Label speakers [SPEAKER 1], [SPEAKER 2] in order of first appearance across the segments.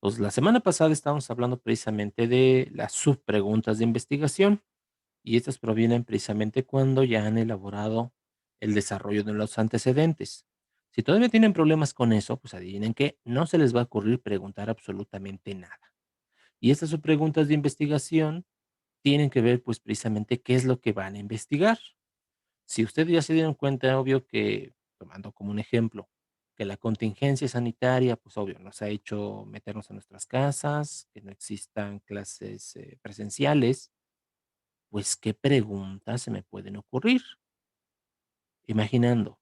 [SPEAKER 1] Pues la semana pasada estábamos hablando precisamente de las subpreguntas de investigación y estas provienen precisamente cuando ya han elaborado el desarrollo de los antecedentes. Si todavía tienen problemas con eso, pues adivinen que no se les va a ocurrir preguntar absolutamente nada. Y estas subpreguntas de investigación tienen que ver pues precisamente qué es lo que van a investigar. Si ustedes ya se dieron cuenta, obvio que, tomando como un ejemplo, que la contingencia sanitaria, pues obvio, nos ha hecho meternos en nuestras casas, que no existan clases presenciales, pues qué preguntas se me pueden ocurrir. Imaginando,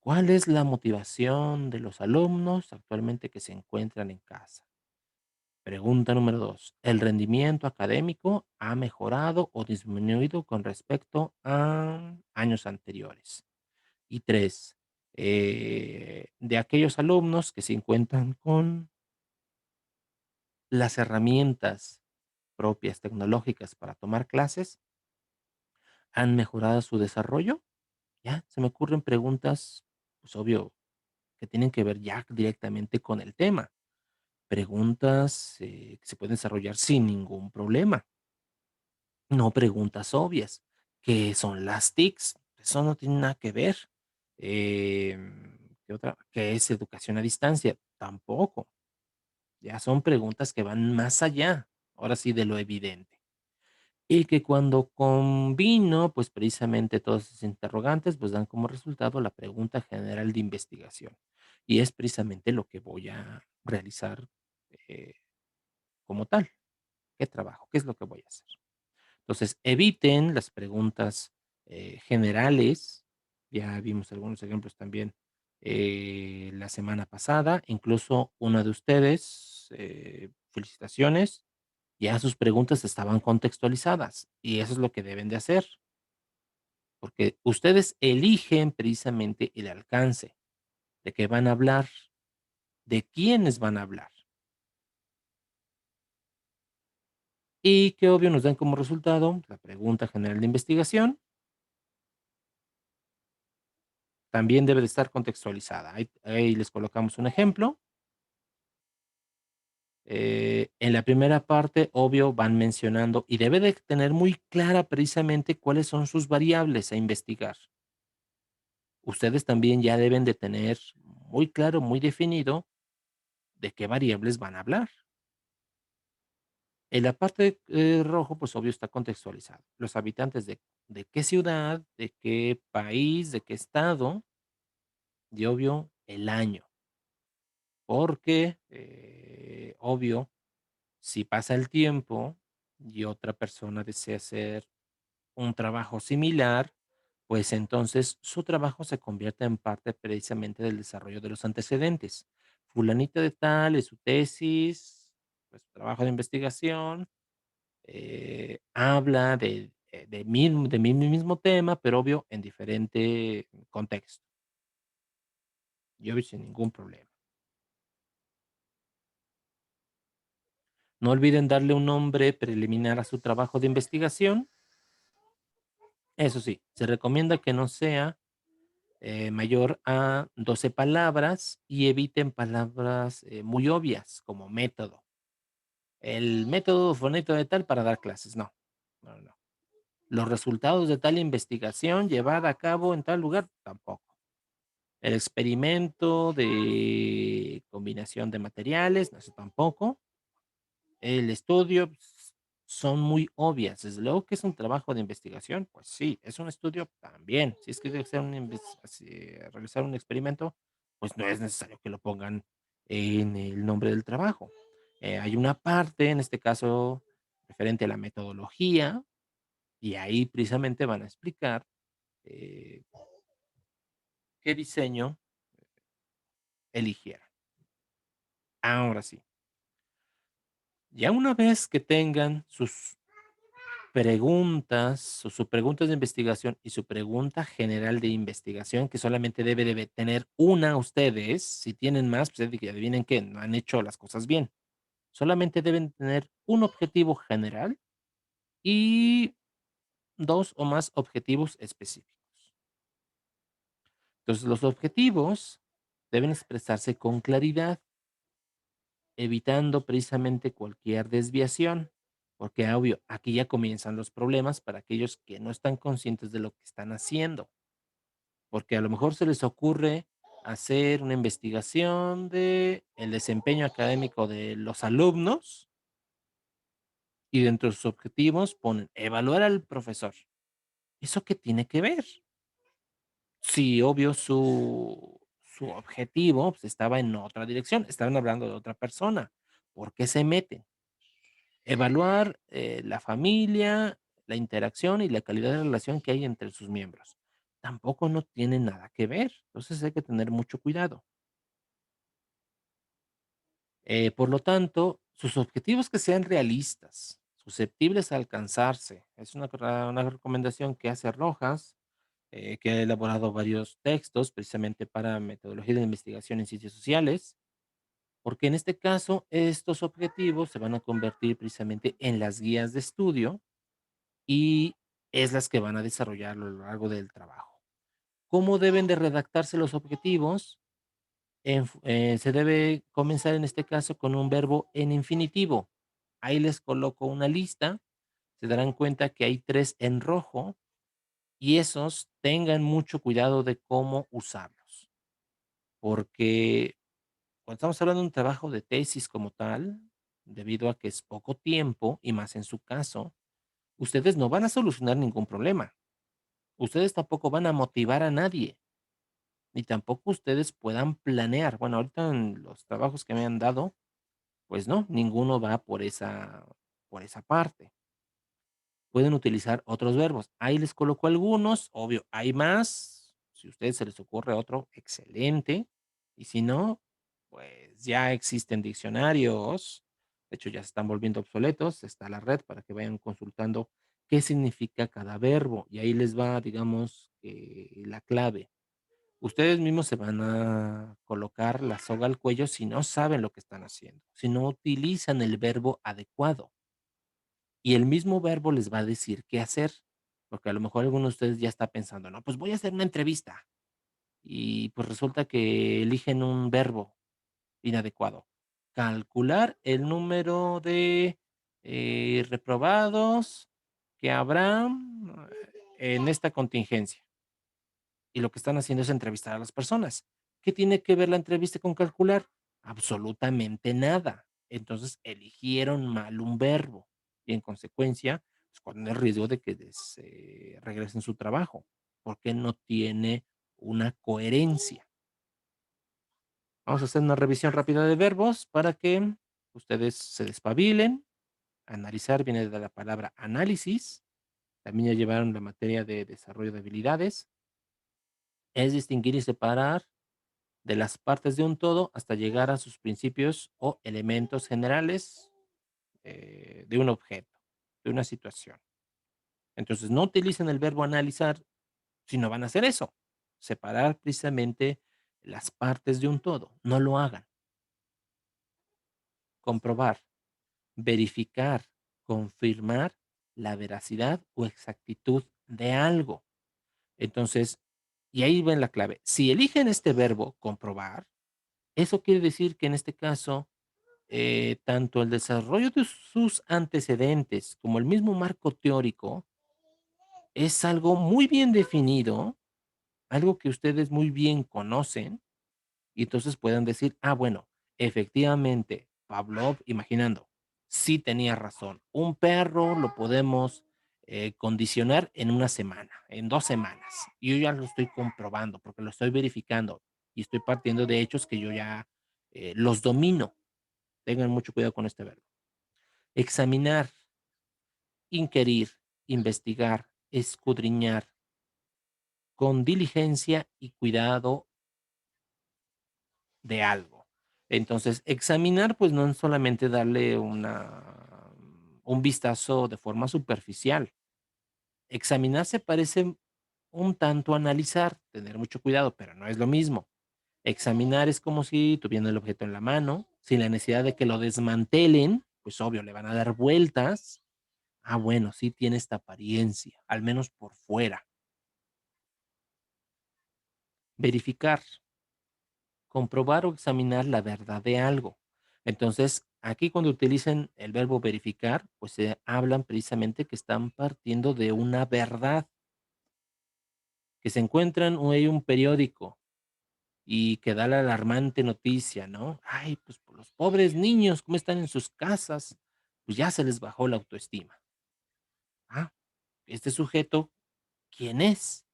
[SPEAKER 1] ¿cuál es la motivación de los alumnos actualmente que se encuentran en casa? Pregunta número 2. ¿El rendimiento académico ha mejorado o disminuido con respecto a años anteriores? Y 3, de aquellos alumnos que se encuentran con las herramientas propias tecnológicas para tomar clases, ¿han mejorado su desarrollo? Ya, se me ocurren preguntas, pues, obvio, que tienen que ver ya directamente con el tema. Preguntas, que se pueden desarrollar sin ningún problema, no preguntas obvias. ¿Qué son las TICs? Eso no tiene nada que ver. ¿Qué otra? ¿Qué es educación a distancia? Tampoco. Ya son preguntas que van más allá, ahora sí, de lo evidente. Y que cuando combino, pues, precisamente todos esos interrogantes, pues, dan como resultado la pregunta general de investigación. Y es precisamente lo que voy a realizar, eh, como tal. ¿Qué trabajo? ¿Qué es lo que voy a hacer? Entonces, eviten las preguntas, generales. Ya vimos algunos ejemplos también, la semana pasada. Incluso una de ustedes, felicitaciones, ya sus preguntas estaban contextualizadas, y eso es lo que deben de hacer, porque ustedes eligen precisamente el alcance, de qué van a hablar, de quiénes van a hablar, y que obvio nos dan como resultado la pregunta general de investigación. También debe de estar contextualizada. Ahí les colocamos un ejemplo. En la primera parte, obvio, van mencionando y debe de tener muy clara precisamente cuáles son sus variables a investigar. Ustedes también ya deben de tener muy claro, muy definido de qué variables van a hablar. En la parte, rojo, pues, obvio, está contextualizado. Los habitantes de qué ciudad, de qué país, de qué estado y, obvio, el año. Porque, obvio, si pasa el tiempo y otra persona desea hacer un trabajo similar, pues entonces su trabajo se convierte en parte precisamente del desarrollo de los antecedentes. Fulanita de tal es su tesis, pues su trabajo de investigación, habla de mi mismo tema, pero obvio en diferente contexto. Y obvio sin ningún problema. No olviden darle un nombre preliminar a su trabajo de investigación. Eso sí, se recomienda que no sea, mayor a 12 palabras y eviten palabras, muy obvias, como método. El método fonito de tal para dar clases, no, no, no. Los resultados de tal investigación llevada a cabo en tal lugar, tampoco. El experimento de combinación de materiales, no, eso tampoco. El estudio, pues, son muy obvias. Desde luego que es un trabajo de investigación, pues sí, es un estudio también. Si es que debe ser un realizar un experimento, pues no es necesario que lo pongan en el nombre del trabajo. Hay una parte, en este caso, referente a la metodología, y ahí precisamente van a explicar, eh, qué diseño eligieron. Ahora sí, ya una vez que tengan sus preguntas, su preguntas de investigación y su pregunta general de investigación, que solamente debe de tener una ustedes. Si tienen más, pues, adivinen qué, no han hecho las cosas bien. Solamente deben tener un objetivo general y 2 o más objetivos específicos. Entonces, los objetivos deben expresarse con claridad. evitando precisamente cualquier desviación, porque obvio, aquí ya comienzan los problemas para aquellos que no están conscientes de lo que están haciendo, porque a lo mejor se les ocurre hacer una investigación de el desempeño académico de los alumnos y dentro de sus objetivos ponen evaluar al profesor. ¿Eso qué tiene que ver? Sí, obvio, su objetivo, pues, estaba en otra dirección, estaban hablando de otra persona, ¿por qué se meten? Evaluar, la familia, la interacción y la calidad de relación que hay entre sus miembros. Tampoco no tiene nada que ver, entonces hay que tener mucho cuidado. Por lo tanto, sus objetivos que sean realistas, susceptibles a alcanzarse. Es una recomendación que hace Rojas, que ha elaborado varios textos precisamente para metodología de investigación en ciencias sociales, porque en este caso estos objetivos se van a convertir precisamente en las guías de estudio y es las que van a desarrollar a lo largo del trabajo. ¿Cómo deben de redactarse los objetivos? Se debe comenzar en este caso con un verbo en infinitivo. Ahí les coloco una lista, se darán cuenta que hay 3 en rojo y esos tengan mucho cuidado de cómo usarlos, porque cuando estamos hablando de un trabajo de tesis como tal, debido a que es poco tiempo y más en su caso, ustedes no van a solucionar ningún problema. Ustedes tampoco van a motivar a nadie, ni tampoco ustedes puedan planear. Bueno, ahorita en los trabajos que me han dado, pues no, ninguno va por esa parte. Pueden utilizar otros verbos. Ahí les coloco algunos, obvio, hay más. Si a ustedes se les ocurre otro, excelente. Y si no, pues ya existen diccionarios. De hecho, ya se están volviendo obsoletos. Está la red para que vayan consultando qué significa cada verbo. Y ahí les va, digamos, la clave. Ustedes mismos se van a colocar la soga al cuello si no saben lo que están haciendo, si no utilizan el verbo adecuado. Y el mismo verbo les va a decir qué hacer, porque a lo mejor alguno de ustedes ya está pensando, no, pues voy a hacer una entrevista. Y pues resulta que eligen un verbo inadecuado. Calcular el número de reprobados que habrá en esta contingencia. Y lo que están haciendo es entrevistar a las personas. ¿Qué tiene que ver la entrevista con calcular? Absolutamente nada. Entonces eligieron mal un verbo y en consecuencia, pues, corren el riesgo de que regresen su trabajo, porque no tiene una coherencia. Vamos a hacer una revisión rápida de verbos para que ustedes se despabilen. Analizar viene de la palabra análisis. También ya llevaron la materia de desarrollo de habilidades. Es distinguir y separar de las partes de un todo hasta llegar a sus principios o elementos generales de un objeto, de una situación. Entonces, no utilicen el verbo analizar si no van a hacer eso, separar precisamente las partes de un todo. No lo hagan. Comprobar, verificar, confirmar la veracidad o exactitud de algo. Entonces, y ahí ven la clave. Si eligen este verbo, comprobar, eso quiere decir que en este caso tanto el desarrollo de sus antecedentes como el mismo marco teórico es algo muy bien definido, algo que ustedes muy bien conocen, y entonces puedan decir, ah, bueno, efectivamente, Pavlov, imaginando, sí tenía razón. Un perro lo podemos condicionar en una semana, en 2 semanas. Y yo ya lo estoy comprobando porque lo estoy verificando y estoy partiendo de hechos que yo ya los domino. Tengan mucho cuidado con este verbo. Examinar, inquirir, investigar, escudriñar con diligencia y cuidado de algo. Entonces, examinar, pues no es solamente darle un vistazo de forma superficial. Examinar se parece un tanto a analizar, tener mucho cuidado, pero no es lo mismo. Examinar es como si tuvieran el objeto en la mano, sin la necesidad de que lo desmantelen, pues obvio, le van a dar vueltas. Ah, bueno, sí tiene esta apariencia, al menos por fuera. Verificar, comprobar o examinar la verdad de algo. Entonces, aquí cuando utilicen el verbo verificar, pues se hablan precisamente que están partiendo de una verdad, que se encuentran hay un periódico y que da la alarmante noticia, ¿no? Ay, pues por los pobres niños, ¿cómo están en sus casas? Pues ya se les bajó la autoestima. Ah, este sujeto, ¿quién es?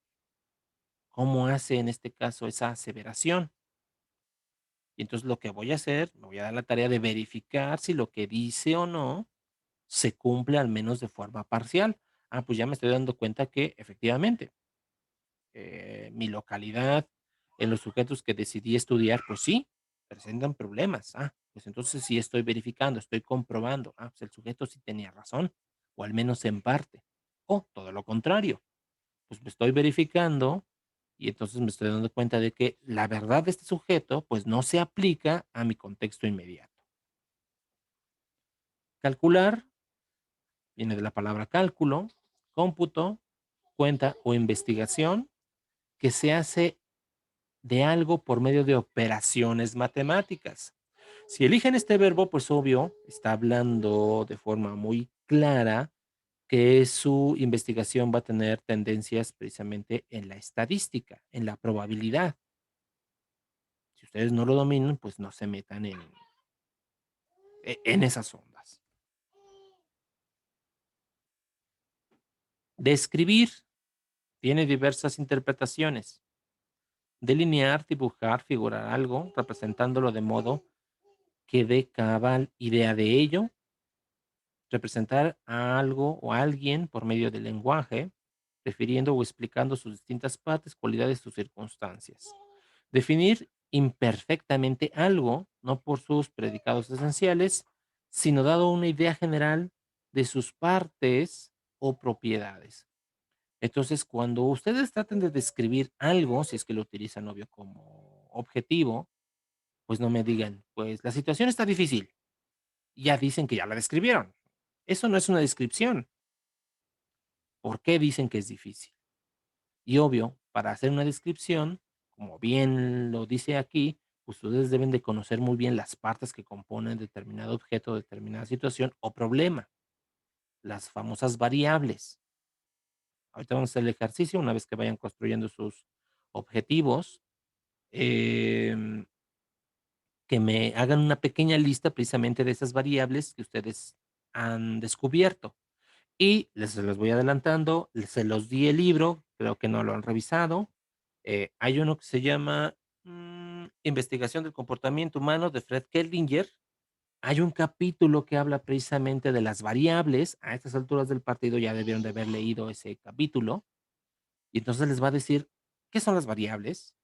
[SPEAKER 1] ¿Cómo hace en este caso esa aseveración? Y entonces lo que voy a hacer, me voy a dar la tarea de verificar si lo que dice o no se cumple al menos de forma parcial. Ah, pues ya me estoy dando cuenta que efectivamente mi localidad, en los sujetos que decidí estudiar, pues sí, presentan problemas. Ah, pues entonces sí estoy verificando, estoy comprobando. Ah, pues el sujeto sí tenía razón, o al menos en parte. O todo lo contrario, pues me estoy verificando y entonces me estoy dando cuenta de que la verdad de este sujeto, pues no se aplica a mi contexto inmediato. Calcular viene de la palabra cálculo, cómputo, cuenta o investigación que se hace de algo por medio de operaciones matemáticas. Si eligen este verbo, pues obvio, está hablando de forma muy clara que su investigación va a tener tendencias precisamente en la estadística, en la probabilidad. Si ustedes no lo dominan, pues no se metan en esas ondas. Describir tiene diversas interpretaciones. Delinear, dibujar, figurar algo, representándolo de modo que dé cabal idea de ello. Representar a algo o a alguien por medio del lenguaje, refiriendo o explicando sus distintas partes, cualidades o circunstancias. Definir imperfectamente algo, no por sus predicados esenciales, sino dado una idea general de sus partes o propiedades. Entonces, cuando ustedes traten de describir algo, si es que lo utilizan, obvio, como objetivo, pues no me digan, pues la situación está difícil. Ya dicen que ya la describieron. Eso no es una descripción. ¿Por qué dicen que es difícil? Y obvio, para hacer una descripción, como bien lo dice aquí, pues ustedes deben de conocer muy bien las partes que componen determinado objeto, determinada situación o problema, las famosas variables. Ahorita vamos a hacer el ejercicio una vez que vayan construyendo sus objetivos, em, que me hagan una pequeña lista precisamente de esas variables que ustedes han descubierto. Y les se los voy adelantando, se los di el libro, creo que no lo han revisado. Hay uno que se llama, Investigación del comportamiento humano de Fred Keldinger. Hay un capítulo que habla precisamente de las variables. A estas alturas del partido ya debieron de haber leído ese capítulo. Y entonces les va a decir, ¿qué son las variables?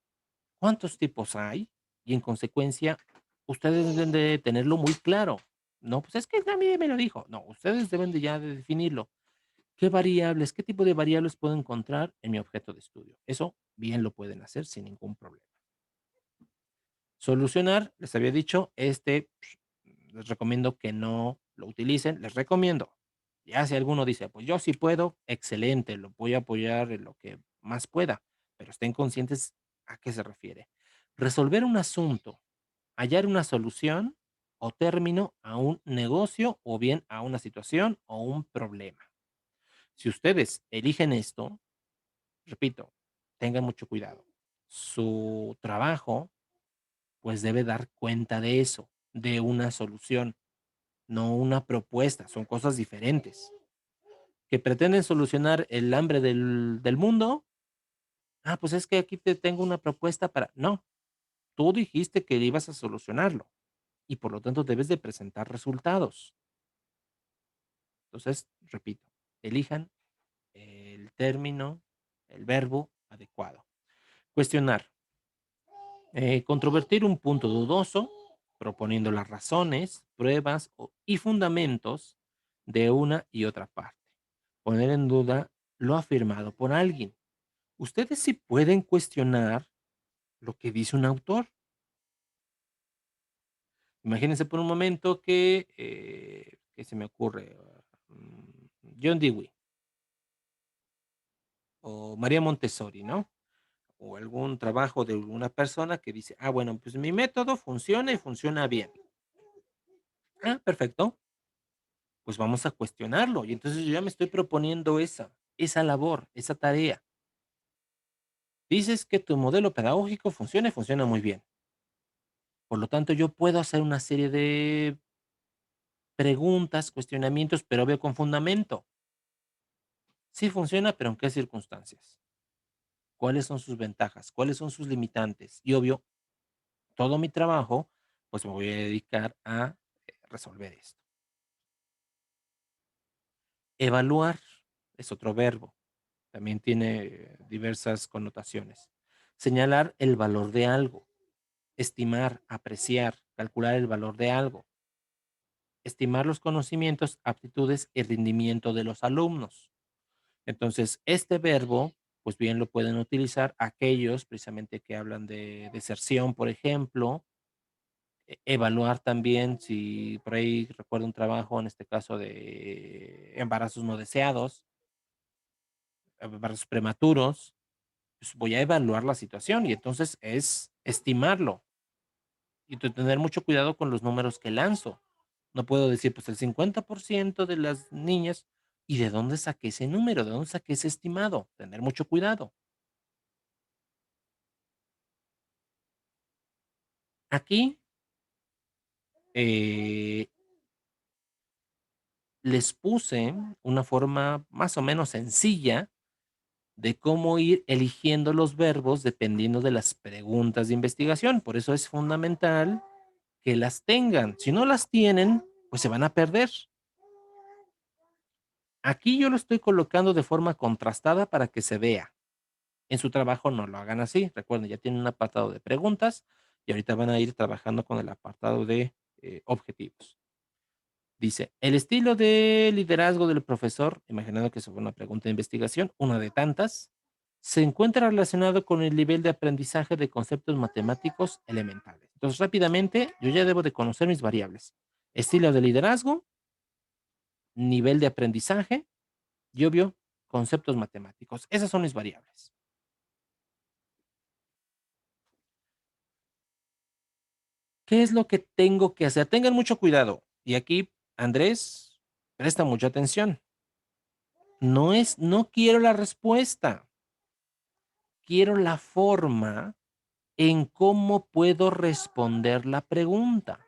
[SPEAKER 1] ¿Cuántos tipos hay? Y en consecuencia, ustedes deben de tenerlo muy claro. No, pues es que a mí me lo dijo. No, ustedes deben de ya de definirlo. ¿Qué variables, qué tipo de variables puedo encontrar en mi objeto de estudio? Eso bien lo pueden hacer sin ningún problema. Solucionar, les había dicho, les recomiendo que no lo utilicen, les recomiendo. Ya si alguno dice, pues yo sí puedo, excelente, lo voy a apoyar en lo que más pueda, pero estén conscientes a qué se refiere. Resolver un asunto, hallar una solución o término a un negocio o bien a una situación o un problema. Si ustedes eligen esto, repito, tengan mucho cuidado. Su trabajo, pues, debe dar cuenta de eso, de una solución, no una propuesta, son cosas diferentes. ¿Que pretenden solucionar el hambre del mundo? Ah, pues, es que aquí te tengo una propuesta para no, tú dijiste que ibas a solucionarlo y, por lo tanto, debes de presentar resultados. Entonces, repito, elijan el término, el verbo adecuado. Cuestionar. Controvertir un punto dudoso, proponiendo las razones, pruebas y fundamentos de una y otra parte. Poner en duda lo afirmado por alguien. Ustedes sí pueden cuestionar lo que dice un autor. Imagínense por un momento que se me ocurre, John Dewey o María Montessori, ¿no? O algún trabajo de una persona que dice, ah, bueno, pues mi método funciona y funciona bien. Ah, perfecto. Pues vamos a cuestionarlo. Y entonces yo ya me estoy proponiendo esa labor, esa tarea. Dices que tu modelo pedagógico funciona y funciona muy bien. Por lo tanto, yo puedo hacer una serie de preguntas, cuestionamientos, pero obvio con fundamento. Sí funciona, pero ¿en qué circunstancias? ¿Cuáles son sus ventajas? ¿Cuáles son sus limitantes? Y obvio, todo mi trabajo, pues me voy a dedicar a resolver esto. Evaluar es otro verbo, también tiene diversas connotaciones. Señalar el valor de algo, estimar, apreciar, calcular el valor de algo, estimar los conocimientos, aptitudes y rendimiento de los alumnos. Entonces, este verbo, pues bien lo pueden utilizar aquellos precisamente que hablan de deserción, por ejemplo, evaluar también si por ahí recuerdo un trabajo, en este caso de embarazos no deseados, embarazos prematuros, pues voy a evaluar la situación y entonces es estimarlo y tener mucho cuidado con los números que lanzo. No puedo decir, pues el 50% de las niñas, ¿y de dónde saqué ese número? ¿De dónde saqué ese estimado? Tener mucho cuidado. Aquí eh, les puse una forma más o menos sencilla de cómo ir eligiendo los verbos dependiendo de las preguntas de investigación. Por eso es fundamental que las tengan. Si no las tienen, pues se van a perder. Aquí yo lo estoy colocando de forma contrastada para que se vea. En su trabajo no lo hagan así. Recuerden, ya tienen un apartado de preguntas y ahorita van a ir trabajando con el apartado de objetivos. Dice, el estilo de liderazgo del profesor, imaginando que eso fue una pregunta de investigación, una de tantas, se encuentra relacionado con el nivel de aprendizaje de conceptos matemáticos elementales. Entonces, rápidamente, yo ya debo de conocer mis variables. Estilo de liderazgo, nivel de aprendizaje y obvio, conceptos matemáticos. Esas son mis variables. ¿Qué es lo que tengo que hacer? Tengan mucho cuidado. Y aquí, Andrés, presta mucha atención. No quiero la respuesta, quiero la forma en cómo puedo responder la pregunta.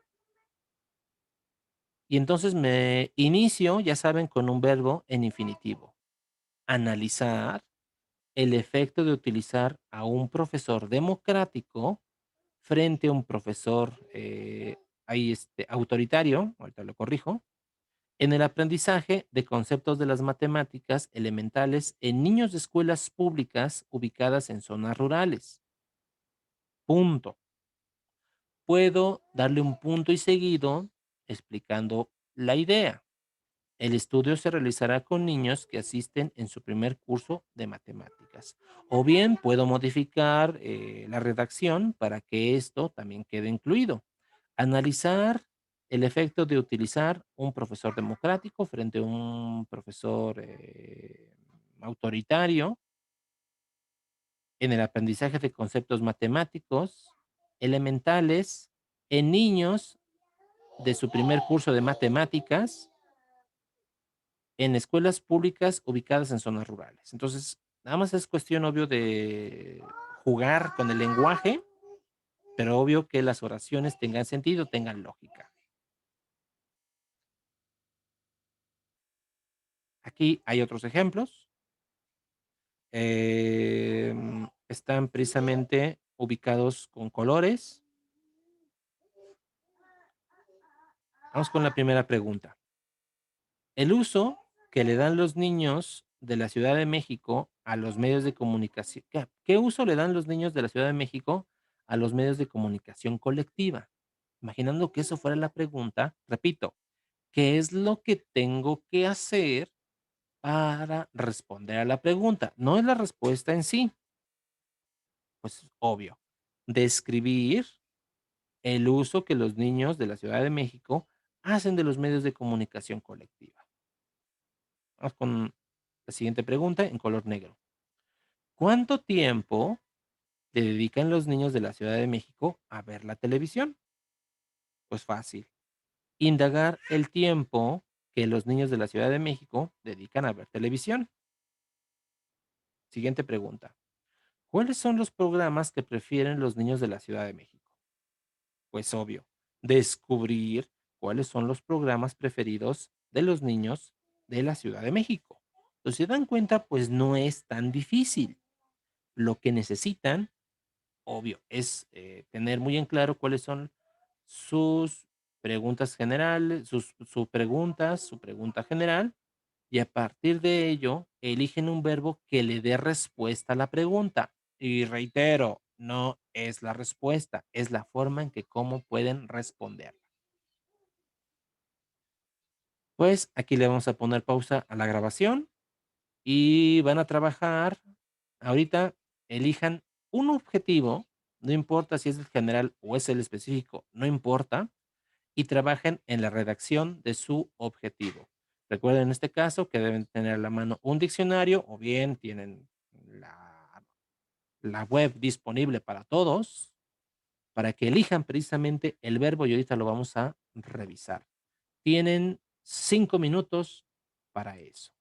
[SPEAKER 1] Y entonces me inicio, ya saben, con un verbo en infinitivo. Analizar el efecto de utilizar a un profesor democrático frente a un profesor ahí autoritario, ahorita lo corrijo, en el aprendizaje de conceptos de las matemáticas elementales en niños de escuelas públicas ubicadas en zonas rurales. Punto. Puedo darle un punto y seguido explicando la idea. El estudio se realizará con niños que asisten en su primer curso de matemáticas. O bien puedo modificar la redacción para que esto también quede incluido. Analizar el efecto de utilizar un profesor democrático frente a un profesor autoritario en el aprendizaje de conceptos matemáticos elementales en niños de su primer curso de matemáticas en escuelas públicas ubicadas en zonas rurales. Entonces, nada más es cuestión, obvio, de jugar con el lenguaje, pero obvio que las oraciones tengan sentido, tengan lógica. Aquí hay otros ejemplos. Están precisamente ubicados con colores. Vamos con la primera pregunta. El uso que le dan los niños de la Ciudad de México a los medios de comunicación. ¿Qué uso le dan los niños de la Ciudad de México a los medios de comunicación colectiva? Imaginando que eso fuera la pregunta, repito, ¿qué es lo que tengo que hacer para responder a la pregunta? No es la respuesta en sí, pues obvio. Describir el uso que los niños de la Ciudad de México hacen de los medios de comunicación colectiva. Vamos con la siguiente pregunta en color negro. ¿Cuánto tiempo le dedican los niños de la Ciudad de México a ver la televisión? Pues fácil. indagar el tiempo que los niños de la Ciudad de México dedican a ver televisión. Siguiente pregunta. ¿Cuáles son los programas que prefieren los niños de la Ciudad de México? Pues obvio, descubrir cuáles son los programas preferidos de los niños de la Ciudad de México. Si se dan cuenta, pues no es tan difícil. Lo que necesitan, obvio, es tener muy en claro cuáles son sus preguntas generales, su pregunta general, y a partir de ello eligen un verbo que le dé respuesta a la pregunta. Y reitero, no es la respuesta, es la forma en que cómo pueden responder. Pues aquí le vamos a poner pausa a la grabación y van a trabajar. Ahorita elijan un objetivo, no importa si es el general o es el específico, no importa, y trabajen en la redacción de su objetivo. Recuerden en este caso que deben tener a la mano un diccionario o bien tienen la web disponible para todos para que elijan precisamente el verbo y ahorita lo vamos a revisar. Tienen 5 minutos para eso.